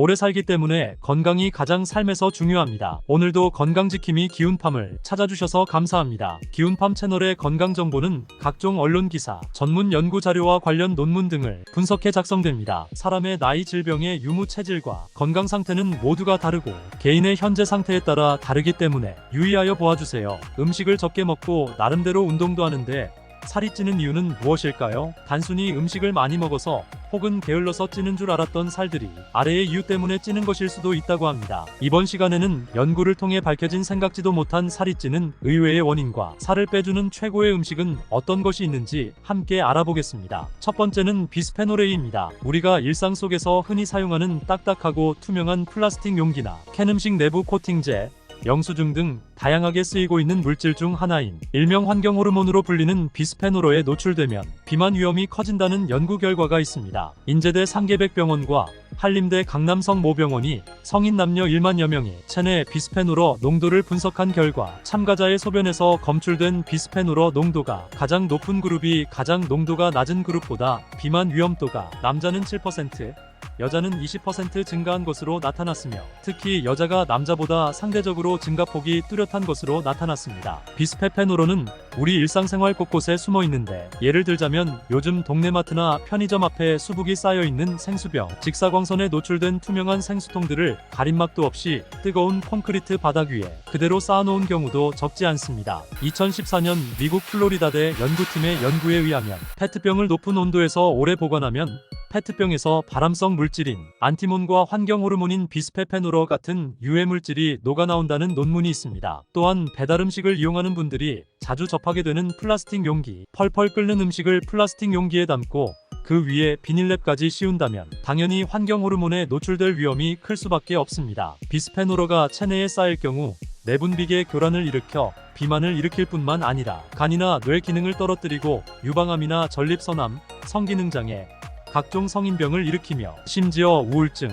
오래 살기 때문에 건강이 가장 삶에서 중요합니다. 오늘도 건강지킴이 기운팜을 찾아주셔서 감사합니다. 기운팜 채널의 건강 정보는 각종 언론 기사, 전문 연구 자료와 관련 논문 등을 분석해 작성됩니다. 사람의 나이, 질병의 유무, 체질과 건강 상태는 모두가 다르고 개인의 현재 상태에 따라 다르기 때문에 유의하여 보아주세요. 음식을 적게 먹고 나름대로 운동도 하는데 살이 찌는 이유는 무엇일까요? 단순히 음식을 많이 먹어서 혹은 게을러서 찌는 줄 알았던 살들이 아래의 이유 때문에 찌는 것일 수도 있다고 합니다. 이번 시간에는 연구를 통해 밝혀진 생각지도 못한 살이 찌는 의외의 원인과 살을 빼주는 최고의 음식은 어떤 것이 있는지 함께 알아보겠습니다. 첫 번째는 비스페놀A입니다. 우리가 일상 속에서 흔히 사용하는 딱딱하고 투명한 플라스틱 용기나 캔 음식 내부 코팅제, 영수증 등 다양하게 쓰이고 있는 물질 중 하나인 일명 환경 호르몬으로 불리는 비스페놀에 노출되면 비만 위험이 커진다는 연구 결과가 있습니다. 인제대 상계백병원과 한림대 강남성모병원이 성인 남녀 1만여 명의 체내 비스페놀 농도를 분석한 결과 참가자의 소변에서 검출된 비스페놀 농도가 가장 높은 그룹이 가장 농도가 낮은 그룹보다 비만 위험도가 남자는 7%, 여자는 20% 증가한 것으로 나타났으며 특히 여자가 남자보다 상대적으로 증가폭이 뚜렷한 것으로 나타났습니다. 비스페페놀은 우리 일상생활 곳곳에 숨어 있는데 예를 들자면 요즘 동네마트나 편의점 앞에 수북이 쌓여있는 생수병, 직사광선에 노출된 투명한 생수통들을 가림막도 없이 뜨거운 콘크리트 바닥 위에 그대로 쌓아놓은 경우도 적지 않습니다. 2014년 미국 플로리다대 연구팀의 연구에 의하면 페트병을 높은 온도에서 오래 보관하면 페트병에서 발암성 물질인 안티몬과 환경 호르몬인 비스페페놀 같은 유해 물질이 녹아나온다는 논문이 있습니다. 또한 배달음식을 이용하는 분들이 자주 접하게 되는 플라스틱 용기, 펄펄 끓는 음식을 플라스틱 용기에 담고 그 위에 비닐랩까지 씌운다면 당연히 환경 호르몬에 노출될 위험이 클 수밖에 없습니다. 비스페놀가 체내에 쌓일 경우 내분비계 교란을 일으켜 비만을 일으킬 뿐만 아니라 간이나 뇌 기능을 떨어뜨리고 유방암이나 전립선암, 성기능장애, 각종 성인병을 일으키며 심지어 우울증,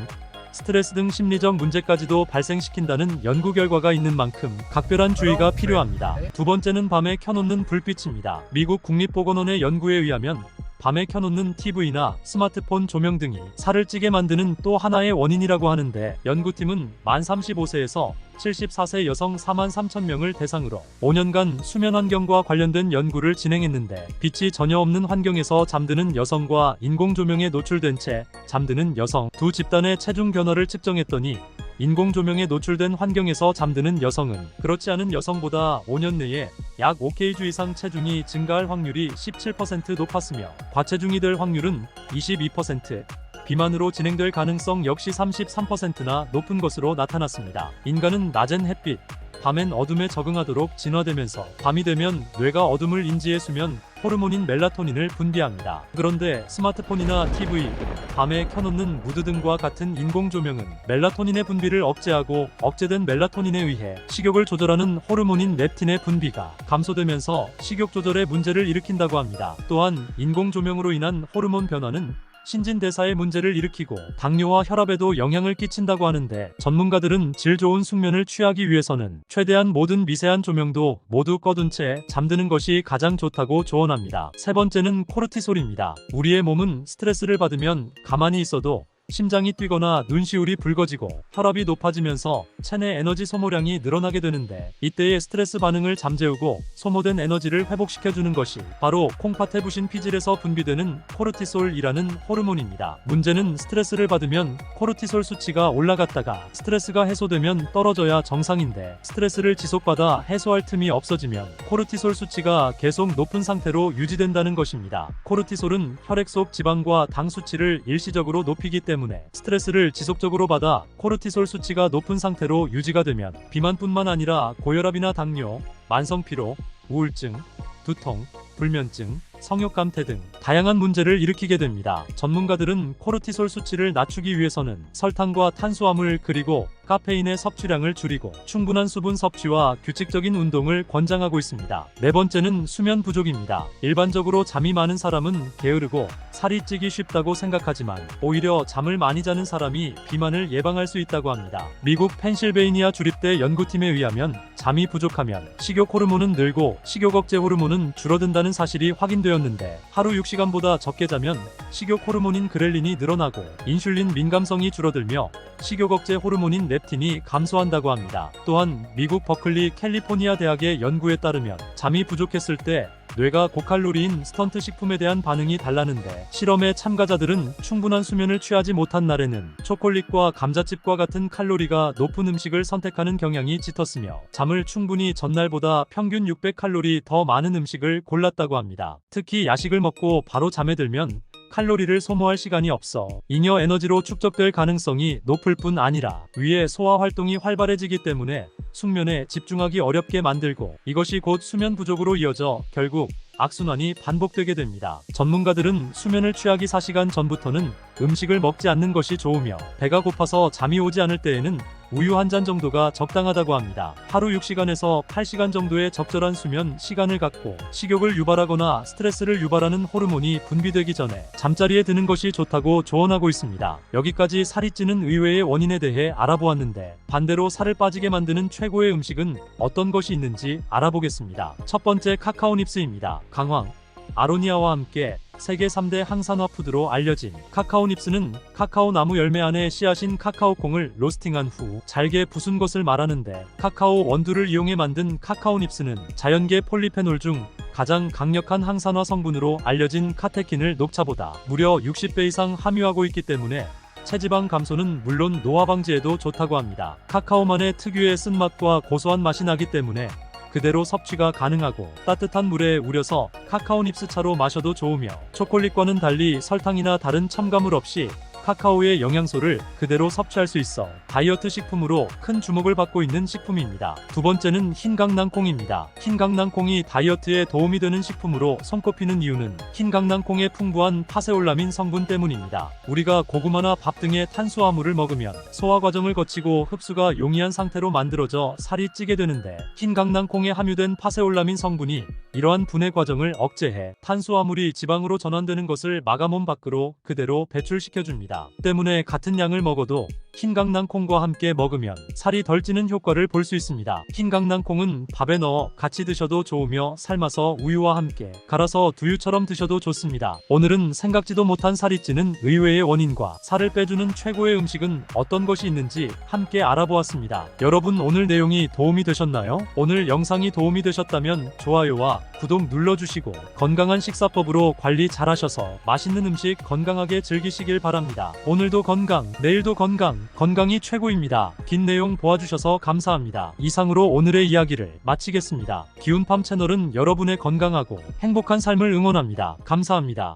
스트레스 등 심리적 문제까지도 발생시킨다는 연구 결과가 있는 만큼 각별한 주의가 필요합니다. 두 번째는 밤에 켜놓는 불빛입니다. 미국 국립보건원의 연구에 의하면 밤에 켜놓는 TV나 스마트폰 조명 등이 살을 찌게 만드는 또 하나의 원인이라고 하는데 연구팀은 만 35세에서 74세 여성 4만 3천 명을 대상으로 5년간 수면 환경과 관련된 연구를 진행했는데 빛이 전혀 없는 환경에서 잠드는 여성과 인공조명에 노출된 채 잠드는 여성 두 집단의 체중 변화를 측정했더니 인공조명에 노출된 환경에서 잠드는 여성은 그렇지 않은 여성보다 5년 내에 약 5kg 이상 체중이 증가할 확률이 17% 높았으며 과체중이 될 확률은 22%, 비만으로 진행될 가능성 역시 33%나 높은 것으로 나타났습니다. 인간은 낮엔 햇빛, 밤엔 어둠에 적응하도록 진화되면서 밤이 되면 뇌가 어둠을 인지해 수면 호르몬인 멜라토닌을 분비합니다. 그런데 스마트폰이나 TV, 밤에 켜놓는 무드등과 같은 인공조명은 멜라토닌의 분비를 억제하고 억제된 멜라토닌에 의해 식욕을 조절하는 호르몬인 렙틴의 분비가 감소되면서 식욕 조절에 문제를 일으킨다고 합니다. 또한 인공조명으로 인한 호르몬 변화는 신진대사에 문제를 일으키고 당뇨와 혈압에도 영향을 끼친다고 하는데 전문가들은 질 좋은 숙면을 취하기 위해서는 최대한 모든 미세한 조명도 모두 꺼둔 채 잠드는 것이 가장 좋다고 조언합니다. 세 번째는 코르티솔입니다. 우리의 몸은 스트레스를 받으면 가만히 있어도 심장이 뛰거나 눈시울이 붉어지고 혈압이 높아지면서 체내 에너지 소모량이 늘어나게 되는데 이때의 스트레스 반응을 잠재우고 소모된 에너지를 회복시켜주는 것이 바로 콩팥의 부신 피질에서 분비되는 코르티솔이라는 호르몬입니다. 문제는 스트레스를 받으면 코르티솔 수치가 올라갔다가 스트레스가 해소되면 떨어져야 정상인데 스트레스를 지속받아 해소할 틈이 없어지면 코르티솔 수치가 계속 높은 상태로 유지된다는 것입니다. 코르티솔은 혈액 속 지방과 당 수치를 일시적으로 높이기 때문에 스트레스를 지속적으로 받아 코르티솔 수치가 높은 상태로 유지가 되면 비만뿐만 아니라 고혈압이나 당뇨, 만성피로, 우울증, 두통, 불면증, 성욕감퇴 등 다양한 문제를 일으키게 됩니다. 전문가들은 코르티솔 수치를 낮추기 위해서는 설탕과 탄수화물 그리고 카페인의 섭취량을 줄이고 충분한 수분 섭취와 규칙적인 운동을 권장하고 있습니다. 네 번째는 수면 부족입니다. 일반적으로 잠이 많은 사람은 게으르고 살이 찌기 쉽다고 생각하지만 오히려 잠을 많이 자는 사람이 비만을 예방할 수 있다고 합니다. 미국 펜실베이니아 주립대 연구팀에 의하면 잠이 부족하면 식욕 호르몬은 늘고 식욕 억제 호르몬은 줄어든다는 사실이 확인되었는데 하루 6시간보다 적게 자면 식욕 호르몬인 그렐린이 늘어나고 인슐린 민감성이 줄어들며 식욕 억제 호르몬인 렙틴이 감소한다고 합니다. 또한 미국 버클리 캘리포니아 대학의 연구에 따르면 잠이 부족했을 때 뇌가 고칼로리인 스턴트 식품에 대한 반응이 달라는데 실험의 참가자들은 충분한 수면을 취하지 못한 날에는 초콜릿과 감자칩과 같은 칼로리가 높은 음식을 선택하는 경향이 짙었으며 잠을 충분히 전날보다 평균 600칼로리 더 많은 음식을 골랐다고 합니다. 특히 야식을 먹고 바로 잠에 들면 칼로리를 소모할 시간이 없어 잉여 에너지로 축적될 가능성이 높을 뿐 아니라 위의 소화 활동이 활발해지기 때문에 숙면에 집중하기 어렵게 만들고 이것이 곧 수면 부족으로 이어져 결국 악순환이 반복되게 됩니다. 전문가들은 수면을 취하기 4시간 전부터는 음식을 먹지 않는 것이 좋으며 배가 고파서 잠이 오지 않을 때에는 우유 한 잔 정도가 적당하다고 합니다. 하루 6시간에서 8시간 정도의 적절한 수면 시간을 갖고 식욕을 유발하거나 스트레스를 유발하는 호르몬이 분비되기 전에 잠자리에 드는 것이 좋다고 조언하고 있습니다. 여기까지 살이 찌는 의외의 원인에 대해 알아보았는데 반대로 살을 빠지게 만드는 최고의 음식은 어떤 것이 있는지 알아보겠습니다. 첫 번째 카카오닙스입니다. 강황, 아로니아와 함께 세계 3대 항산화 푸드로 알려진 카카오닙스는 카카오 나무 열매 안에 씨앗인 카카오콩을 로스팅한 후 잘게 부순 것을 말하는데 카카오 원두를 이용해 만든 카카오닙스는 자연계 폴리페놀 중 가장 강력한 항산화 성분으로 알려진 카테킨을 녹차보다 무려 60배 이상 함유하고 있기 때문에 체지방 감소는 물론 노화 방지에도 좋다고 합니다. 카카오만의 특유의 쓴맛과 고소한 맛이 나기 때문에 그대로 섭취가 가능하고 따뜻한 물에 우려서 카카오닙스 차로 마셔도 좋으며 초콜릿과는 달리 설탕이나 다른 첨가물 없이 카카오의 영양소를 그대로 섭취할 수 있어 다이어트 식품으로 큰 주목을 받고 있는 식품입니다. 두 번째는 흰강낭콩입니다. 흰강낭콩이 다이어트에 도움이 되는 식품으로 손꼽히는 이유는 흰강낭콩의 풍부한 파세올라민 성분 때문입니다. 우리가 고구마나 밥 등의 탄수화물을 먹으면 소화 과정을 거치고 흡수가 용이한 상태로 만들어져 살이 찌게 되는데 흰강낭콩에 함유된 파세올라민 성분이 이러한 분해 과정을 억제해 탄수화물이 지방으로 전환되는 것을 막아 몸 밖으로 그대로 배출시켜줍니다. 때문에 같은 양을 먹어도 흰강낭콩과 함께 먹으면 살이 덜 찌는 효과를 볼 수 있습니다. 흰강낭콩은 밥에 넣어 같이 드셔도 좋으며 삶아서 우유와 함께 갈아서 두유처럼 드셔도 좋습니다. 오늘은 생각지도 못한 살이 찌는 의외의 원인과 살을 빼주는 최고의 음식은 어떤 것이 있는지 함께 알아보았습니다. 여러분 오늘 내용이 도움이 되셨나요? 오늘 영상이 도움이 되셨다면 좋아요와 구독 눌러주시고 건강한 식사법으로 관리 잘하셔서 맛있는 음식 건강하게 즐기시길 바랍니다. 오늘도 건강, 내일도 건강, 건강이 최고입니다. 긴 내용 보아주셔서 감사합니다. 이상으로 오늘의 이야기를 마치겠습니다. 기운팜 채널은 여러분의 건강하고 행복한 삶을 응원합니다. 감사합니다.